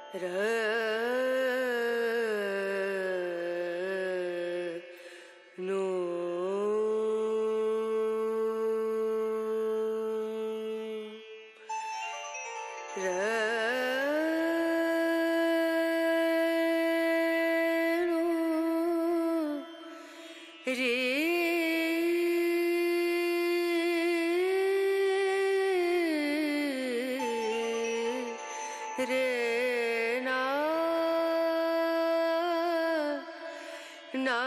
র নো র রে রে না না।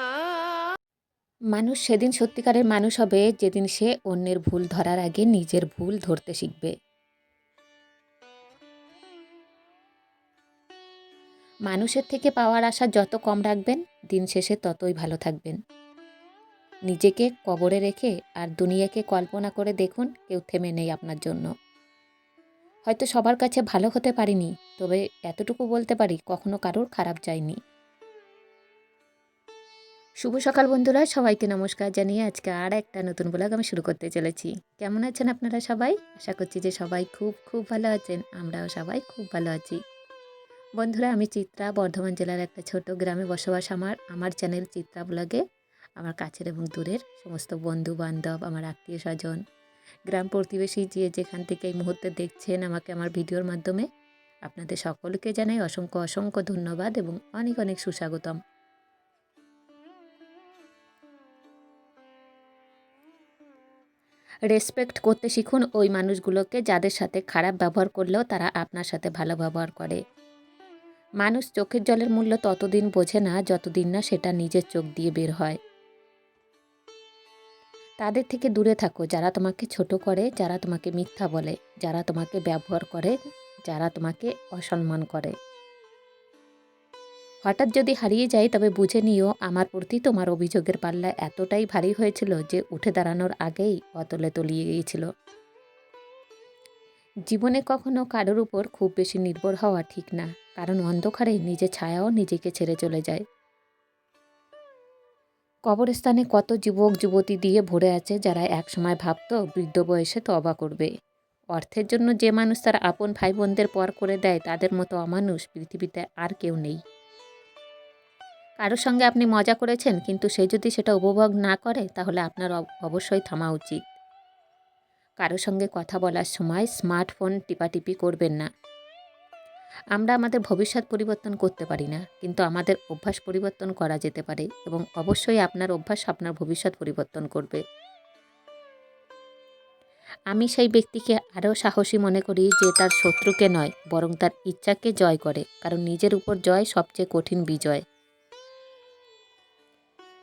মানুষ সেদিন সত্যিকারের মানুষ হবে যেদিন সে অন্যের ভুল ধরার আগে নিজের ভুল ধরতে শিখবে। মানুষের থেকে পাওয়ার আশা যত কম রাখবেন দিন শেষে ততই ভালো থাকবেন। নিজেকে কবরে রেখে আর দুনিয়াকে কল্পনা করে দেখুন কেউ থেমে নেই আপনার জন্য। হয়তো সবার কাছে ভালো হতে পারিনি, তবে এতটুকু বলতে পারি কখনো কারোর খারাপ চাইনি। শুভ সকাল বন্ধুরা, সবাইকে নমস্কার জানিয়ে আজকে আর একটা নতুন ব্লগ আমি শুরু করতে চলেছি। কেমন আছেন আপনারা সবাই? আশা করছি যে সবাই খুব খুব ভালো আছেন। আমরাও সবাই খুব ভালো আছি। বন্ধুরা, আমি চিত্রা, বর্ধমান জেলার একটা ছোট গ্রামে বসবাস আমার চ্যানেল চিত্রা ব্লগে আমার কাছের এবং দূরের সমস্ত বন্ধু বান্ধব, আমার আত্মীয় স্বজন, গ্রাম প্রতিবেশী যে যেখান থেকে এই মুহূর্তে দেখছেন আমাকে আমার ভিডিওর মাধ্যমে, আপনাদের সকলকে জানাই অসংখ্য অসংখ্য ধন্যবাদ এবং অনেক অনেক সুস্বাগতম। রেসপেক্ট করতে শিখুন ওই মানুষগুলোকে যাদের সাথে খারাপ ব্যবহার করলেও তারা আপনার সাথে ভালো ব্যবহার করে। মানুষ চোখের জলের মূল্য ততদিন বোঝে না যতদিন না সেটা নিজের চোখ দিয়ে বের হয়। তাদের থেকে দূরে থাকো যারা তোমাকে ছোট করে, যারা তোমাকে মিথ্যা বলে, যারা তোমাকে ব্যবহার করে, যারা তোমাকে অসম্মান করে। হঠাৎ যদি হারিয়ে যাই তবে বুঝে নিও আমার প্রতি তোমার অভিযোগের পাল্লা এতটাই ভারী হয়েছিল যে উঠে দাঁড়ানোর আগেই অতলে তলিয়ে গিয়েছিল। জীবনে কখনো কারোর উপর খুব বেশি নির্ভর হওয়া ঠিক না, কারণ অন্ধকারে নিজের ছায়াও নিজেকে ছেড়ে চলে যায়। কবরস্থানে কত যুবক যুবতী দিয়ে ভরে আছে যারা একসময় ভাবতো বৃদ্ধ বয়সে তওবা করবে। অর্থের জন্য যে মানুষ তার আপন ভাই বোনদের পর করে দেয় তাদের মতো অমানুষ পৃথিবীতে আর কেউ নেই। কারোর সঙ্গে আপনি মজা করেছেন, কিন্তু সে যদি সেটা উপভোগ না করে তাহলে আপনার অবশ্যই থামা উচিত। কারোর সঙ্গে কথা বলার সময় স্মার্টফোন টিপাটিপি করবেন না। আমরা আমাদের ভবিষ্যৎ পরিবর্তন করতে পারি না, কিন্তু আমাদের অভ্যাস পরিবর্তন করা যেতে পারে এবং অবশ্যই আপনার অভ্যাস আপনার ভবিষ্যৎ পরিবর্তন করবে। আমি সেই ব্যক্তিকে আরও সাহসী মনে করি যে তার শত্রুকে নয় বরং তার ইচ্ছাকে জয় করে, কারণ নিজের উপর জয় সবচেয়ে কঠিন বিজয়।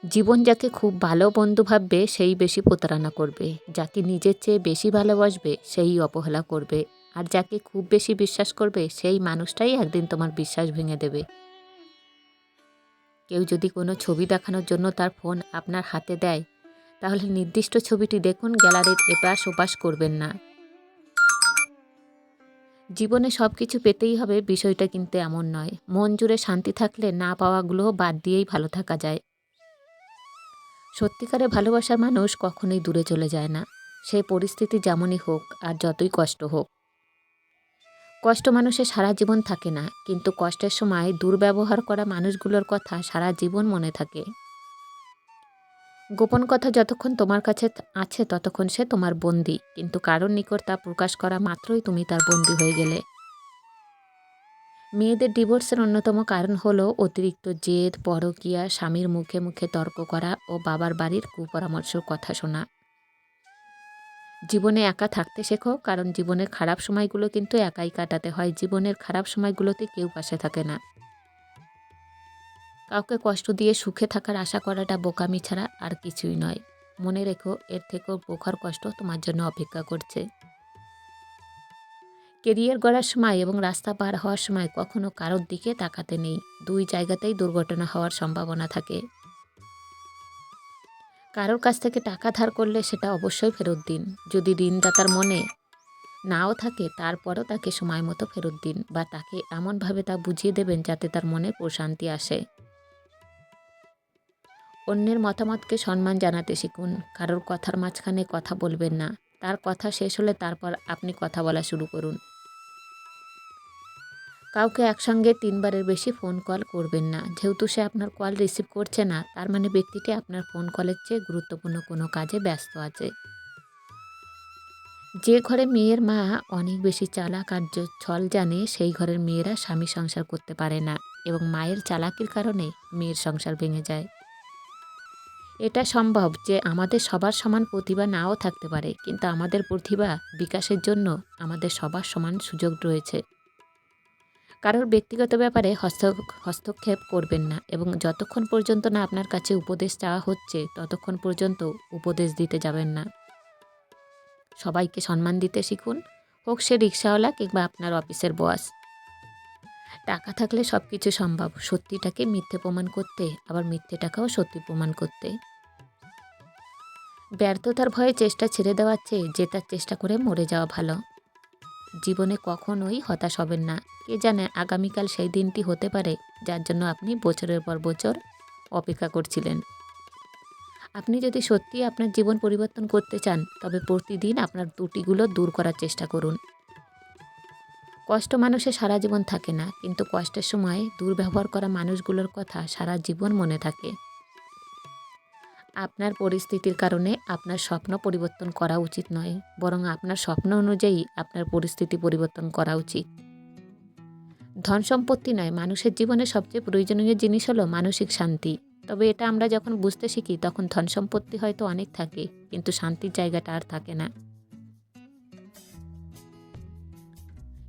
জীবন যাকে খুব ভালো বন্ধু ভাববে সেই বেশি প্রতারণা করবে, যাকে নিজের চেয়ে বেশি ভালোবাসবে সেই অবহেলা করবে, আর যাকে খুব বেশি বিশ্বাস করবে সেই মানুষটাই একদিন তোমার বিশ্বাস ভেঙে দেবে। কেউ যদি কোনো ছবি দেখানোর জন্য তার ফোন আপনার হাতে দেয় তাহলে নির্দিষ্ট ছবিটি দেখুন, গ্যালারির এপাশ ওপাশ করবেন না। জীবনে সব কিছু পেতেই হবে বিষয়টা কিন্তু এমন নয়। মন জুড়ে শান্তি থাকলে না পাওয়াগুলোও বাদ দিয়েই ভালো থাকা যায়। সত্যিকারে ভালোবাসার মানুষ কখনোই দূরে চলে যায় না, সেই পরিস্থিতি যেমনই হোক আর যতই কষ্ট হোক। কষ্ট মানুষের সারা জীবন থাকে না, কিন্তু কষ্টের সময় দুর্ব্যবহার করা মানুষগুলোর কথা সারা জীবন মনে থাকে। গোপন কথা যতক্ষণ তোমার কাছে আছে ততক্ষণ সে তোমার বন্দী, কিন্তু কারোর নিকট তা প্রকাশ করা মাত্রই তুমি তার বন্দী হয়ে গেলে। মেয়েদের ডিভোর্সের অন্যতম কারণ হলো অতিরিক্ত জেদ, পরকীয়া, স্বামীর মুখে মুখে তর্ক করা ও বাবার বাড়ির কুপরামর্শের কথা শোনা। জীবনে একা থাকতে শেখো, কারণ জীবনের খারাপ সময়গুলো কিন্তু একাই কাটাতে হয়। জীবনের খারাপ সময়গুলোতে কেউ পাশে থাকে না। কাউকে কষ্ট দিয়ে সুখে থাকার আশা করাটা বোকামি ছাড়া আর কিছুই নয়। মনে রেখো, এর থেকেও প্রখর কষ্ট তোমার জন্য অপেক্ষা করছে। কেরিয়ার গড়ার সময় এবং রাস্তা পার হওয়ার সময় কখনো কারোর দিকে তাকাতে নেই। দুই জায়গাতেই দুর্ঘটনা হওয়ার সম্ভাবনা থাকে। কারোর কাছ থেকে টাকা ধার করলে সেটা অবশ্যই ফেরত দিন। যদি ঋণদাতার মনে নাও থাকে তারপরও তাকে সময় মতো ফেরত দিন, বা তাকে এমনভাবে তা বুঝিয়ে দেবেন যাতে তার মনে প্রশান্তি আসে। অন্যের মতামতকে সম্মান জানাতে শিখুন। কারোর কথার মাঝখানে কথা বলবেন না। তার কথা শেষ হলে তারপর আপনি কথা বলা শুরু করুন। কাউকে একসঙ্গে ৩ বারের বেশি ফোন কল করবেন না। যেহেতু সে আপনার কল রিসিভ করছে না, তার মানে ব্যক্তিটি আপনার ফোন কলের চেয়ে গুরুত্বপূর্ণ কোনো কাজে ব্যস্ত আছে। যে ঘরে মেয়ের মা অনেক বেশি চালাক আর ছল জানে, সেই ঘরের মেয়েরা স্বামী সংসার করতে পারে না এবং মায়ের চালাকির কারণে মেয়ের সংসার ভেঙে যায়। এটা সম্ভব যে আমাদের সবার সমান প্রতিভা নাও থাকতে পারে, কিন্তু আমাদের প্রতিভা বিকাশের জন্য আমাদের সবার সমান সুযোগ রয়েছে। কারোর ব্যক্তিগত ব্যাপারে হস্তক্ষেপ করবেন না এবং যতক্ষণ পর্যন্ত না আপনার কাছে উপদেশ চাওয়া হচ্ছে ততক্ষণ পর্যন্ত উপদেশ দিতে যাবেন না। সবাইকে সম্মান দিতে শিখুন, হোক সে রিক্সাওয়ালা কিংবা আপনার অফিসের বস। টাকা থাকলে সব কিছু সম্ভব, সত্যিটাকে মিথ্যে প্রমাণ করতে, আবার মিথ্যে টাকাও সত্যি প্রমাণ করতে। ব্যর্থতার ভয়ে চেষ্টা ছেড়ে দেওয়ার চেয়ে জেতার চেষ্টা করে মরে যাওয়া ভালো। জীবনে কখনোই হতাশ হবেন না। কে জানে আগামীকাল সেই দিনটি হতে পারে যার জন্য আপনি বছরের পর বছর অপেক্ষা করছিলেন। আপনি যদি সত্যিই আপনার জীবন পরিবর্তন করতে চান, তবে প্রতিদিন আপনার ত্রুটিগুলো দূর করার চেষ্টা করুন। কষ্ট মানুষের সারা জীবন থাকে না, কিন্তু কষ্টের সময় দুর্ব্যবহার করা মানুষগুলোর কথা সারা জীবন মনে থাকে। আপনার পরিস্থিতির কারণে আপনার স্বপ্ন পরিবর্তন করা উচিত নয়, বরং আপনার স্বপ্ন অনুযায়ী আপনার পরিস্থিতি পরিবর্তন করা উচিত। ধন সম্পত্তি নয়, মানুষের জীবনে সবচেয়ে প্রয়োজনীয় জিনিস হলো মানসিক শান্তি। তবে এটা আমরা যখন বুঝতে শিখি তখন ধন সম্পত্তি হয়তো অনেক থাকে, কিন্তু শান্তির জায়গাটা আর থাকে না।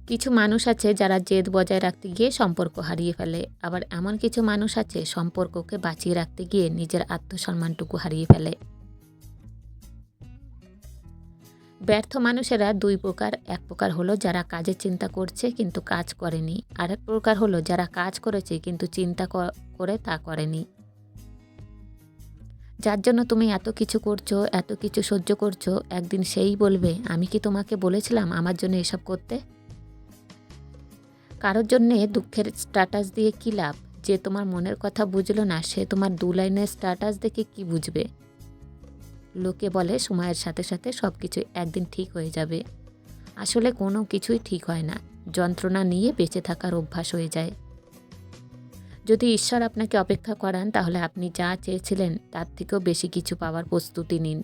কিছু মানুষ আছে যারা জেদ বজায় রাখতে গিয়ে সম্পর্ক হারিয়ে ফেলে, আবার এমন কিছু মানুষ আছে সম্পর্ককে বাঁচিয়ে রাখতে গিয়ে নিজের আত্মসম্মানটুকু হারিয়ে ফেলে। ব্যর্থ মানুষেরা দুই প্রকার। এক প্রকার হলো যারা কাজের চিন্তা করছে কিন্তু কাজ করেনি, আর এক প্রকার হলো যারা কাজ করেছে কিন্তু চিন্তা করে তা করেনি। যার জন্য তুমি এত কিছু করছো, এত কিছু সহ্য করছো, একদিন সেই বলবে, আমি কি তোমাকে বলেছিলাম আমার জন্য এসব করতে? কারোর জন্যে দুঃখের স্ট্যাটাস দিয়ে কী লাভ? যে তোমার মনের কথা বুঝলো না, সে তোমার 2 লাইনের স্ট্যাটাস দেখে কি বুঝবে? লোকে বলে সময়ের সাথে সাথে সব কিছু একদিন ঠিক হয়ে যাবে। আসলে কোনো কিছুই ঠিক হয় না। যন্ত্রণা নিয়ে বেঁচে থাকার অভ্যাস হয়ে যায়। যদি ঈশ্বর আপনাকে অপেক্ষা করান, তাহলে আপনি যা চেয়েছিলেন তার থেকেও বেশি কিছু পাওয়ার প্রস্তুতি নিন।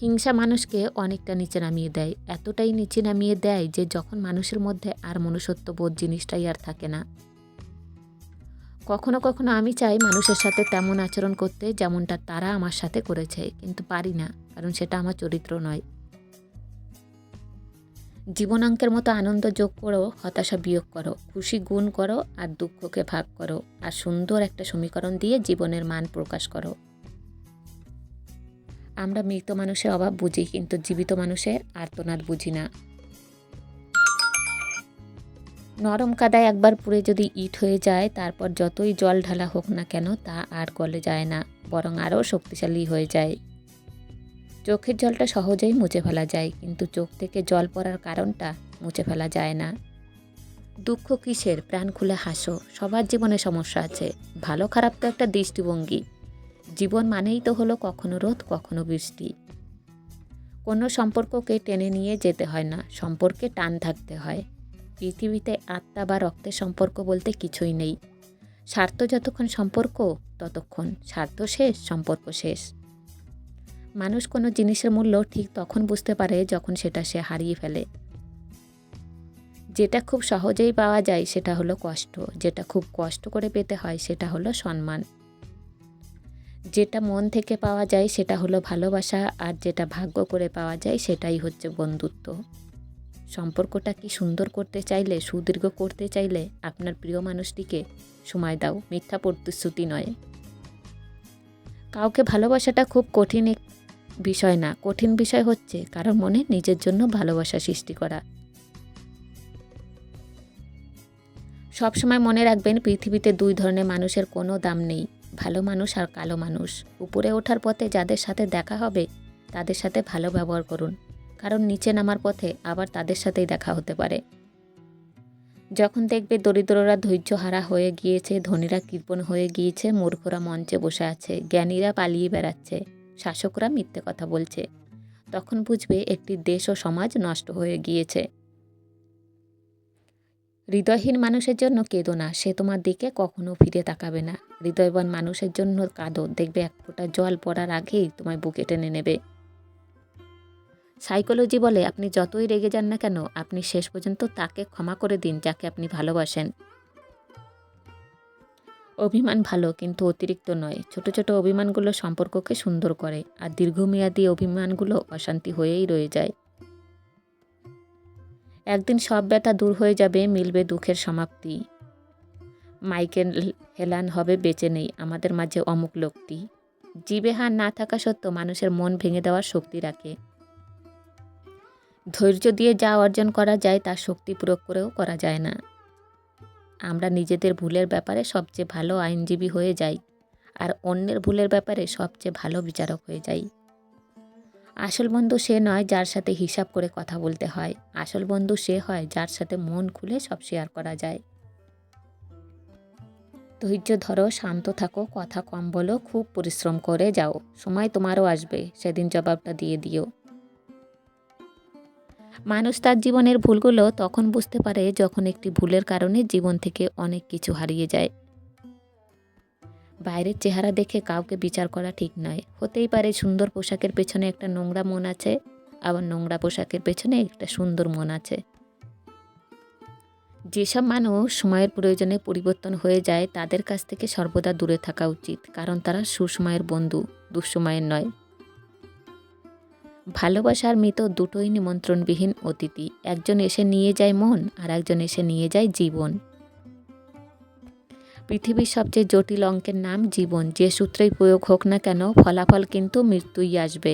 হিংসা মানুষকে অনেকটা নিচে নামিয়ে দেয়, এতটাই নিচে নামিয়ে দেয় যে যখন মানুষের মধ্যে আর মনুষ্যত্ববোধ জিনিসটাই আর থাকে না। কখনো কখনো আমি চাই মানুষের সাথে তেমন আচরণ করতে যেমনটা তারা আমার সাথে করেছে, কিন্তু পারি না, কারণ সেটা আমার চরিত্র নয়। জীবনাঙ্কের মতো আনন্দ যোগ করো, হতাশা বিয়োগ করো, খুশি গুণ করো আর দুঃখকে ভাগ করো, আর সুন্দর একটা সমীকরণ দিয়ে জীবনের মান প্রকাশ করো। আমরা মৃত মানুষের অভাব বুঝি, কিন্তু জীবিত মানুষের আর্তনাদ বুঝি না। নরম কাদায় একবার পুড়ে যদি ইট হয়ে যায়, তারপর যতই জল ঢালা হোক না কেন তা আর গলে যায় না, বরং আরও শক্তিশালী হয়ে যায়। চোখের জলটা সহজেই মুছে ফেলা যায়, কিন্তু চোখ থেকে জল পড়ার কারণটা মুছে ফেলা যায় না। দুঃখ কিসের? প্রাণ খুলে হাসো। সবার জীবনে সমস্যা আছে। ভালো খারাপ তো একটা দৃষ্টিভঙ্গি। জীবন মানেই তো হলো কখনো রোদ কখনো বৃষ্টি। কোনো সম্পর্ককে টেনে নিয়ে যেতে হয় না, সম্পর্কে টান থাকতে হয়। পৃথিবীতে আত্মা বা রক্তের সম্পর্ক বলতে কিছুই নেই। স্বার্থ যতক্ষণ সম্পর্ক, ততক্ষণ স্বার্থ শেষ সম্পর্ক শেষ। মানুষ কোনো জিনিসের মূল্য ঠিক তখন বুঝতে পারে যখন সেটা সে হারিয়ে ফেলে। যেটা খুব সহজেই পাওয়া যায় সেটা হলো কষ্ট, যেটা খুব কষ্ট করে পেতে হয় সেটা হলো সম্মান। যেটা মন থেকে পাওয়া যায় সেটা হলো ভালোবাসা, আর যেটা ভাগ্য করে পাওয়া যায় সেটাই হচ্ছে বন্ধুত্ব। সম্পর্কটা কি সুন্দর করতে চাইলে, সুদীর্ঘ করতে চাইলে আপনার প্রিয় মানুষটিকে সময় দাও, মিথ্যা প্রতিশ্রুতি নয়। কাউকে ভালোবাসাটা খুব কঠিন এক বিষয় না, কঠিন বিষয় হচ্ছে কারোর মনে নিজের জন্য ভালোবাসা সৃষ্টি করা। সবসময় মনে রাখবেন, পৃথিবীতে 2 ধরনের মানুষের কোনো দাম নেই, ভালো মানুষ আর কালো মানুষ। উপরে ওঠার পথে যাদের সাথে দেখা হবে তাদের সাথে ভালো ব্যবহার করুন, কারণ নিচে নামার পথে আবার তাদের সাথেই দেখা হতে পারে। যখন দেখবে দরিদ্ররা ধৈর্যহারা হয়ে গিয়েছে, ধনীরা কৃপণ হয়ে গিয়েছে, মূর্খরা মঞ্চে বসে আছে, জ্ঞানীরা পালিয়ে বেড়াচ্ছে, শাসকরা মিথ্যে কথা বলছে, তখন বুঝবে একটি দেশ ও সমাজ নষ্ট হয়ে গিয়েছে। হৃদয়হীন মানুষের জন্য কেঁদো না, সে তোমার দিকে কখনো ফিরে তাকাবে না। হৃদয়বান মানুষের জন্য কাঁদো, দেখবে এক ফোঁটা জল পড়ার আগেই তোমায় বুকে টেনে নেবে। সাইকোলজি বলে আপনি যতই রেগে যান না কেন, আপনি শেষ পর্যন্ত তাকে ক্ষমা করে দিন যাকে আপনি ভালোবাসেন। অভিমান ভালো, কিন্তু অতিরিক্ত নয়। ছোট ছোট অভিমানগুলো সম্পর্ককে সুন্দর করে, আর দীর্ঘমেয়াদী অভিমানগুলো অশান্তি হয়েই রয়ে যায়। একদিন সব ব্যথা দূর হয়ে যাবে, মিলবে দুঃখের সমাপ্তি। মাইকেল হেলান হবে বেঁচে নেই, আমাদের মাঝে অমুক লোকটি। জিভে হার না থাকা সত্ত্বেও মানুষের মন ভেঙে দেওয়ার শক্তি রাখে। ধৈর্য দিয়ে যা অর্জন করা যায় তার শক্তি প্রয়োগ করেও করা যায় না। আমরা নিজেদের ভুলের ব্যাপারে সবচেয়ে ভালো আইনজীবী হয়ে যাই, আর অন্যের ভুলের ব্যাপারে সবচেয়ে ভালো বিচারক হয়ে যাই। আসল বন্ধু সে নয় যার সাথে হিসাব করে কথা বলতে হয়, আসল বন্ধু সে হয় যার সাথে মন খুলে সব শেয়ার করা যায়। ধৈর্য ধরো, শান্ত থাকো, কথা কম বলো, খুব পরিশ্রম করে যাও। সময় তোমারও আসবে, সেদিন জবাবটা দিয়ে দিও। মানুষ তার জীবনের ভুলগুলো তখন বুঝতে পারে যখন একটি ভুলের কারণে জীবন থেকে অনেক কিছু হারিয়ে যায়। বাইরের চেহারা দেখে কাউকে বিচার করা ঠিক নয়। হতেই পারে সুন্দর পোশাকের পেছনে একটা নোংরা মন আছে, আবার নোংরা পোশাকের পেছনে একটা সুন্দর মন আছে। যেসব মানুষ সময়ের প্রয়োজনে পরিবর্তন হয়ে যায় তাদের কাছ থেকে সর্বদা দূরে থাকা উচিত, কারণ তারা সুসময়ের বন্ধু, দুঃসময়ের নয়। ভালোবাসার মৃত দুটোই নিমন্ত্রণবিহীন অতিথি, একজন এসে নিয়ে যায় মন, আর একজন এসে নিয়ে যায় জীবন। পৃথিবীর সবচেয়ে জটিল অঙ্কের নাম জীবন, যে সূত্রেই প্রয়োগ হোক না কেন ফলাফল কিন্তু মৃত্যুই আসবে।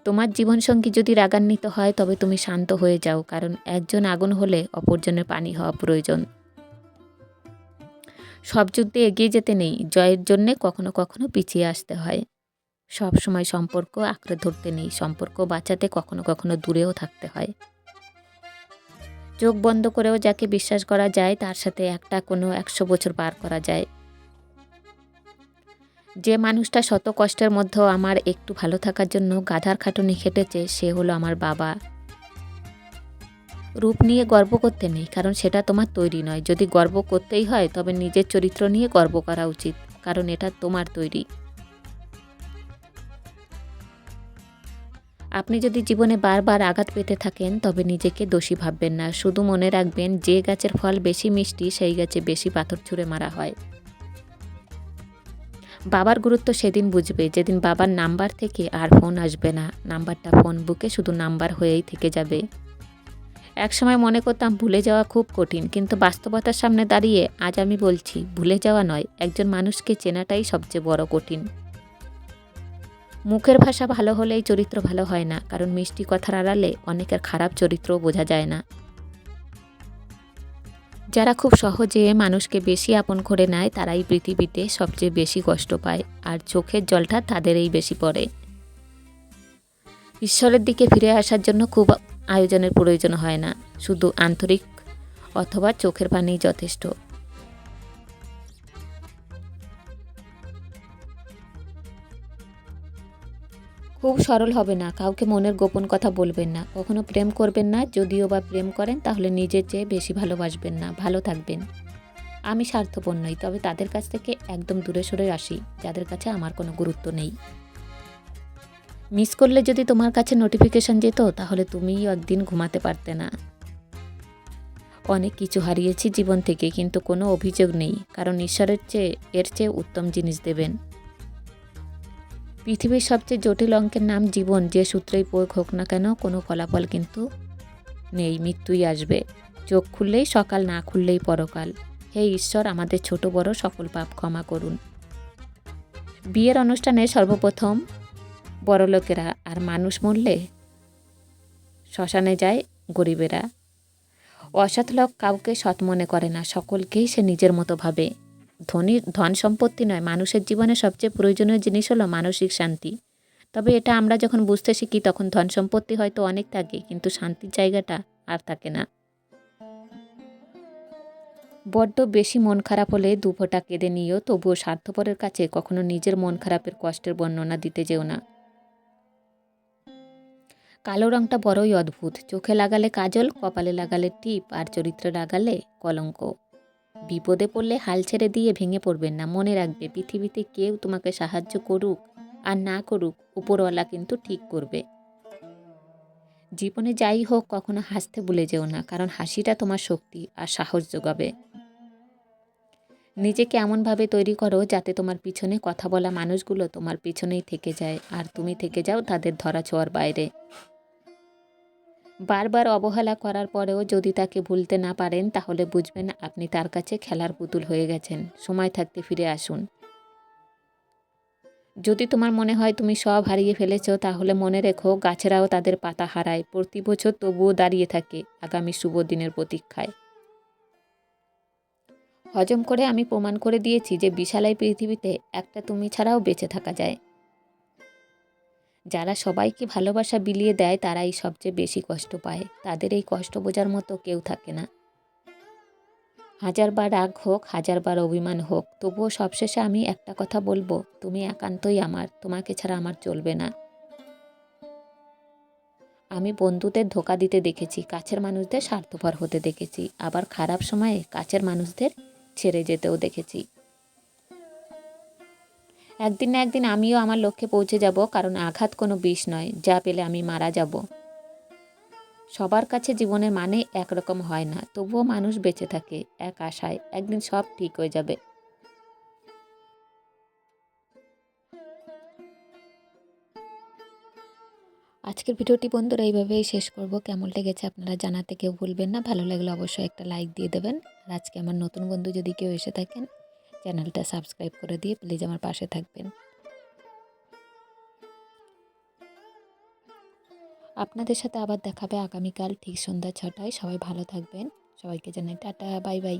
তোমার জীবনসঙ্গী যদি রাগান্বিত হয় তবে তুমি শান্ত হয়ে যাও, কারণ একজন আগুন হলে অপরজনের পানি হওয়া প্রয়োজন। সব যুদ্ধে এগিয়ে যেতে নেই, জয়ের জন্যে কখনো কখনো পিছিয়ে আসতে হয়। সব সময় সম্পর্ক আঁকড়ে ধরতে নেই, সম্পর্ক বাঁচাতে কখনো কখনো দূরেও থাকতে হয়। চোখ বন্ধ করেও যাকে বিশ্বাস করা যায় তার সাথে একটা কোনো 100 বছর পার করা যায়। যে মানুষটা শত কষ্টের মধ্যেও আমার একটু ভালো থাকার জন্য গাধার খাটুনি খেটেছে, সে হলো আমার বাবা। রূপ নিয়ে গর্ব করতে নেই, কারণ সেটা তোমার তৈরি নয়। যদি গর্ব করতেই হয় তবে নিজের চরিত্র নিয়ে গর্ব করা উচিত, কারণ এটা তোমার তৈরি। আপনি যদি জীবনে বারবার আঘাত পেতে থাকেন তবে নিজেকে দোষী ভাববেন না, শুধু মনে রাখবেন যে গাছের ফল বেশি মিষ্টি সেই গাছে বেশি পাথর ছুঁড়ে মারা হয়। বাবার গুরুত্ব সেদিন বুঝবে যেদিন বাবার নাম্বার থেকে আর ফোন আসবে না, নাম্বারটা ফোন বুকে শুধু নাম্বার হয়েই থেকে যাবে। একসময় মনে করতাম ভুলে যাওয়া খুব কঠিন, কিন্তু বাস্তবতার সামনে দাঁড়িয়ে আজ আমি বলছি ভুলে যাওয়া নয়, একজন মানুষকে চেনাটাই সবচেয়ে বড় কঠিন। মুখের ভাষা ভালো হলেই চরিত্র ভালো হয় না, কারণ মিষ্টি কথার আড়ালে অনেকের খারাপ চরিত্রও বোঝা যায় না। যারা খুব সহজে মানুষকে বেশি আপন করে নেয় তারাই পৃথিবীতে সবচেয়ে বেশি কষ্ট পায়, আর চোখের জলটা তাদেরই বেশি পড়ে। ঈশ্বরের দিকে ফিরে আসার জন্য খুব আয়োজনের প্রয়োজন হয় না, শুধু আন্তরিক অথবা চোখের পানিই যথেষ্ট। খুব সরল হবে না, কাউকে মনের গোপন কথা বলবেন না, কখনো প্রেম করবেন না, যদিও বা প্রেম করেন তাহলে নিজের চেয়ে বেশি ভালোবাসবেন না, ভালো থাকবেন। আমি স্বার্থপর নই, তবে তাদের কাছ থেকে একদম দূরে সরে আসি যাদের কাছে আমার কোনো গুরুত্ব নেই। মিস করলে যদি তোমার কাছে নোটিফিকেশন যেত তাহলে তুমিও একদিন ঘুমাতে পারতে না। অনেক কিছু হারিয়েছি জীবন থেকে, কিন্তু কোনো অভিযোগ নেই, কারণ ঈশ্বরের চেয়ে এর চেয়ে উত্তম জিনিস দেবেন। পৃথিবীর সবচেয়ে জটিল অঙ্কের নাম জীবন, যে সূত্রেই প্রয়োগ হোক না কেন কোনো ফলাফল কিন্তু নেই, মৃত্যুই আসবে। চোখ খুললেই সকাল, না খুললেই পরকাল। হে ঈশ্বর, আমাদের ছোট বড় সকল পাপ ক্ষমা করুন। বিয়ের অনুষ্ঠানে সর্বপ্রথম বড়লোকেরা, আর মানুষ মরলে শ্মশানে যায় গরিবেরা। অসৎ লোক কাউকে সৎ মনে করে না, সকলকেই সে নিজের মতো ভাবে। ধন সম্পত্তি নয়, মানুষের জীবনে সবচেয়ে প্রয়োজনীয় জিনিস হলো মানসিক শান্তি। তবে এটা আমরা যখন বুঝতে শিখি তখন ধন সম্পত্তি হয়তো অনেক থাকে, কিন্তু শান্তির জায়গাটা আর থাকে না। বড্ড বেশি মন খারাপ হলে দুফোঁটা কেঁদে নিও, তবুও স্বার্থপরের কাছে কখনো নিজের মন খারাপের কষ্টের বর্ণনা দিতে যেও না। কালো রঙটা বড়ই অদ্ভুত। চোখে লাগালে কাজল, কপালে লাগালে টিপ, আর চরিত্রে লাগালে কলঙ্ক। বিপদে পড়লে হাল ছেড়ে দিয়ে ভেঙে পড়বেন না। মনে রাখবে, পৃথিবীতে কেউ তোমাকে সাহায্য করুক আর না করুক, উপরওয়ালা কিন্তু ঠিক করবে। জীবনে যাই হোক, কখনো হাসতে ভুলে যেও না, কারণ হাসিটা তোমার শক্তি আর সাহস যোগাবে। নিজেকে এমনভাবে তৈরি করো যাতে তোমার পিছনে কথা বলা মানুষগুলো তোমার পিছনেই থেকে যায় আর তুমি থেকে যাও তাদের ধরা ছোঁয়ার বাইরে। বারবার অবহেলা করার পরেও যদি তাকে ভুলতে না পারেন, তাহলে বুঝবেন আপনি তার কাছে খেলার পুতুল হয়ে গেছেন। সময় থাকতে ফিরে আসুন। যদি তোমার মনে হয় তুমি সব হারিয়ে ফেলেছ, তাহলে মনে রেখো গাছেরাও তাদের পাতা হারায়, প্রতি বছর তবুও দাঁড়িয়ে থাকে আগামী শুভ দিনের প্রতীক্ষায়। হজম করে আমি প্রমাণ করে দিয়েছি যে বিশাল এই পৃথিবীতে একটা তুমি ছাড়াও বেঁচে থাকা যায়। যারা সবাইকে ভালোবাসা বিলিয়ে দেয় তারাই সবচেয়ে বেশি কষ্ট পায়। তাদের এই কষ্ট বোঝার মতো কেউ থাকে না। হাজারবার রাগ হোক, হাজারবার অভিমান হোক, তবুও সবশেষে আমি একটা কথা বলবো, তুমি একান্তই আমার, তোমাকে ছাড়া আমার চলবে না। আমি বন্ধুদের ধোঁকা দিতে দেখেছি, কাছের মানুষদের স্বার্থপর হতে দেখেছি, আবার খারাপ সময়ে কাছের মানুষদের ছেড়ে যেতেও দেখেছি। একদিন না একদিন আমিও আমার লক্ষ্যে পৌঁছে যাব, কারণ আঘাত কোনো বিষ নয়, যা পেলে আমি মারা যাব। সবার কাছে জীবনের মানে একরকম হয় না, তবুও মানুষ বেঁচে থাকে এক আশায়, একদিন সব ঠিক হয়ে যাবে। আজকের ভিডিওটি বন্ধুরা এইভাবেই শেষ করব। কেমন লেগেছে আপনারা জানাতে কেউ ভুলবেন না। ভালো লাগলে অবশ্যই একটা লাইক দিয়ে দেবেন। আর আজকে আমার নতুন বন্ধু যদি কেউ এসে থাকেন, চ্যানেলটা সাবস্ক্রাইব করে দিয়ে প্লিজ আমার পাশে থাকবেন। আপনাদের সাথে আবার দেখাবে আগামীকাল ঠিক সন্ধ্যা ৬টায়। সবাই ভালো থাকবেন। সবাইকে জানাই টাটা, বাই বাই।